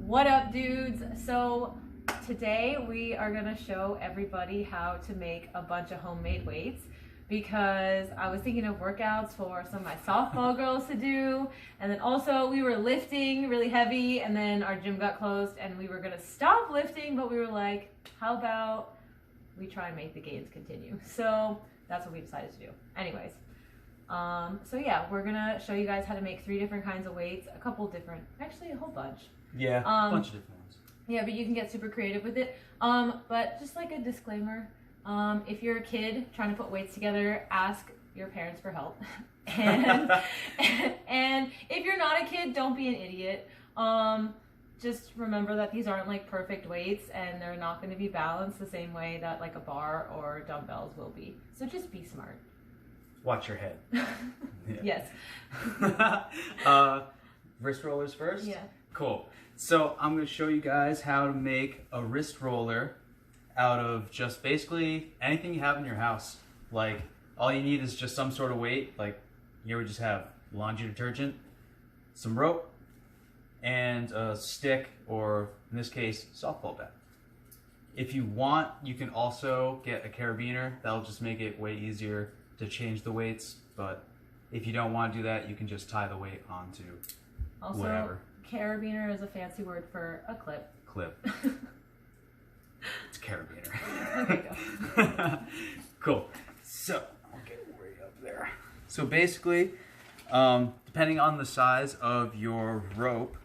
What up, dudes? So today we are gonna show everybody how to make a bunch of homemade weights, because I was thinking of workouts for some of my softball girls to do, and then also we were lifting really heavy and then our gym got closed and we were gonna stop lifting, but we were like, how about we try and make the gains continue? So that's what we decided to do. Anyways, so yeah, we're gonna show you guys how to make 3 different kinds of weights, a couple different, actually a whole bunch. Yeah, a bunch of different ones. Yeah, but you can get super creative with it. But just like a disclaimer, if you're a kid trying to put weights together, ask your parents for help. and if you're not a kid, don't be an idiot. Just remember that these aren't like perfect weights and they're not going to be balanced the same way that like a bar or dumbbells will be. So just be smart. Watch your head. Yes. Wrist rollers first? Yeah. Cool. So I'm going to show you guys how to make a wrist roller out of just basically anything you have in your house. Like, all you need is just some sort of weight. Like, here we just have laundry detergent, some rope, and a stick, or in this case, softball bat. If you want, you can also get a carabiner. That'll just make it way easier to change the weights. But if you don't want to do that, you can just tie the weight onto whatever. Carabiner is a fancy word for a clip. Clip. It's carabiner. Okay, go. Cool. So, I'll get way up there. So basically, depending on the size of your rope,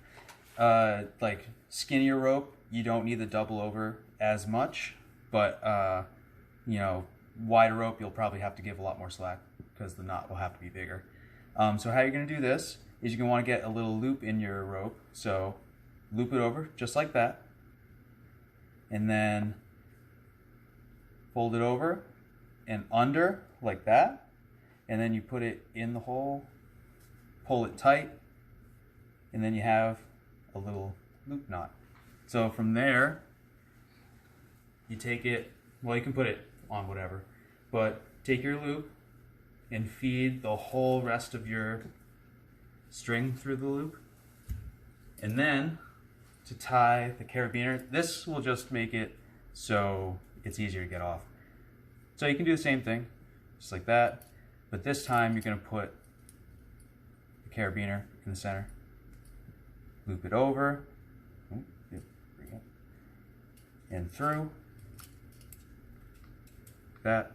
like skinnier rope, you don't need the double over as much, but you know, wider rope, you'll probably have to give a lot more slack because the knot will have to be bigger. So how you're going to do this is you're going to want to get a little loop in your rope. So loop it over just like that, and then fold it over and under like that, and then you put it in the hole, pull it tight, and then you have a little loop knot. So from there, you take it, well, you can put it on whatever, but take your loop and feed the whole rest of your string through the loop. And then to tie the carabiner, this will just make it so it's easier to get off. So you can do the same thing, just like that, but this time you're going to put the carabiner in the center, loop it over, and through, like that.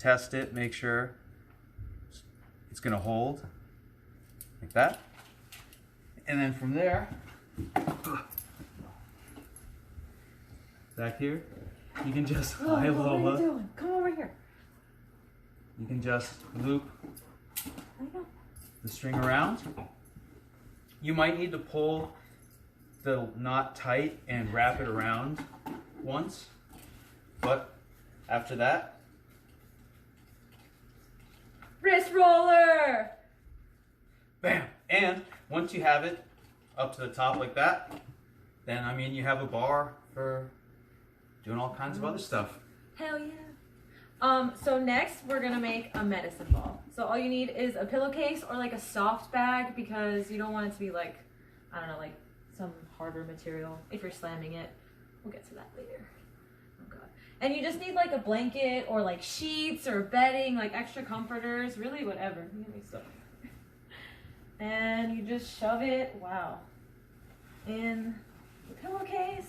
Test it, make sure it's going to hold, like that. And then from there, back here, you can just high What are you low. doing? Come over here. You can just loop the string around. You might need to pull the knot tight and wrap it around once, but after that, Wrist roller! bam! And once you have it up to the top like that, then I mean you have a bar for doing all kinds of other stuff. Hell yeah. So next we're gonna make a medicine ball. So all you need is a pillowcase or like a soft bag, because you don't want it to be like, I don't know, like some harder material if you're slamming it. We'll get to that later. Oh god. And you just need like a blanket or like sheets or bedding, like extra comforters, really whatever. And you just shove it, wow, in the pillowcase.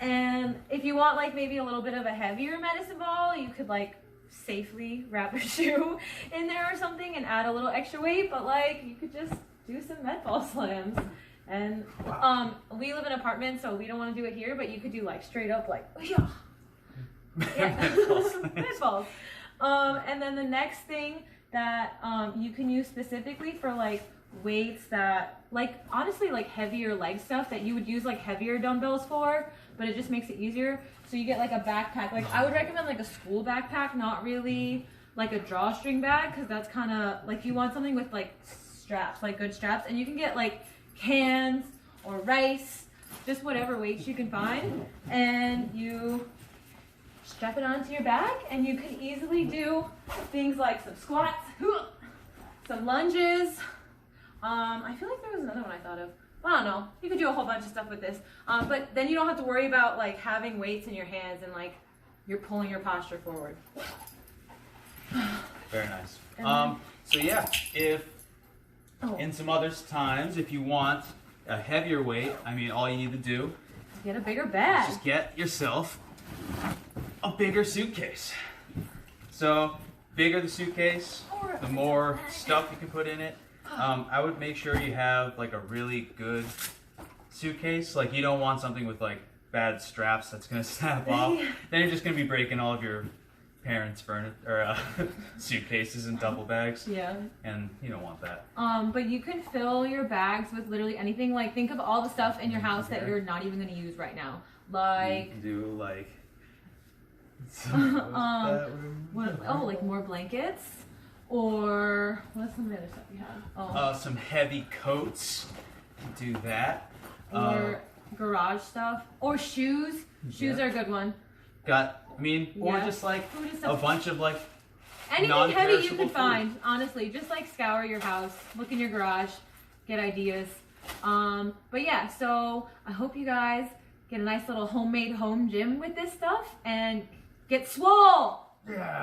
And if you want like maybe a little bit of a heavier medicine ball, you could like safely wrap a shoe in there or something and add a little extra weight, but like you could just do some med ball slams. And we live in an apartment, so we don't want to do it here, but you could do like straight up like yeah. Med balls. And then the next thing that you can use specifically for like weights that like honestly like heavier leg stuff that you would use like heavier dumbbells for, but it just makes it easier. So you get like a backpack. Like I would recommend like a school backpack, not really like a drawstring bag, because that's kind of like you want something with like straps, like good straps. And you can get like cans or rice, just whatever weights you can find, and you strap it onto your back, and you can easily do things like some squats, some lunges. I feel like there was another one I thought of. I don't know. You could do a whole bunch of stuff with this. But then you don't have to worry about like having weights in your hands and like you're pulling your posture forward. Very nice. So yeah, if in some other times, if you want a heavier weight, I mean, all you need to do get a bigger bag. is just get yourself a bigger suitcase. So, bigger the suitcase, the more stuff you can put in it. I would make sure you have like a really good suitcase. Like you don't want something with like bad straps that's gonna snap off. Then you're just gonna be breaking all of your parents' furniture or suitcases and duffel bags. Yeah. And you don't want that. But you can fill your bags with literally anything. Like think of all the stuff in your house that you're not even gonna use right now. Like you can do like like more blankets. Or what's some of the other stuff you have? Some heavy coats. Do that. Or garage stuff. Or shoes. Shoes are a good one. Or just like a bunch of like anything heavy you could find. Honestly, just like scour your house, look in your garage, get ideas. But yeah, so I hope you guys get a nice little homemade home gym with this stuff and get swole. Yeah.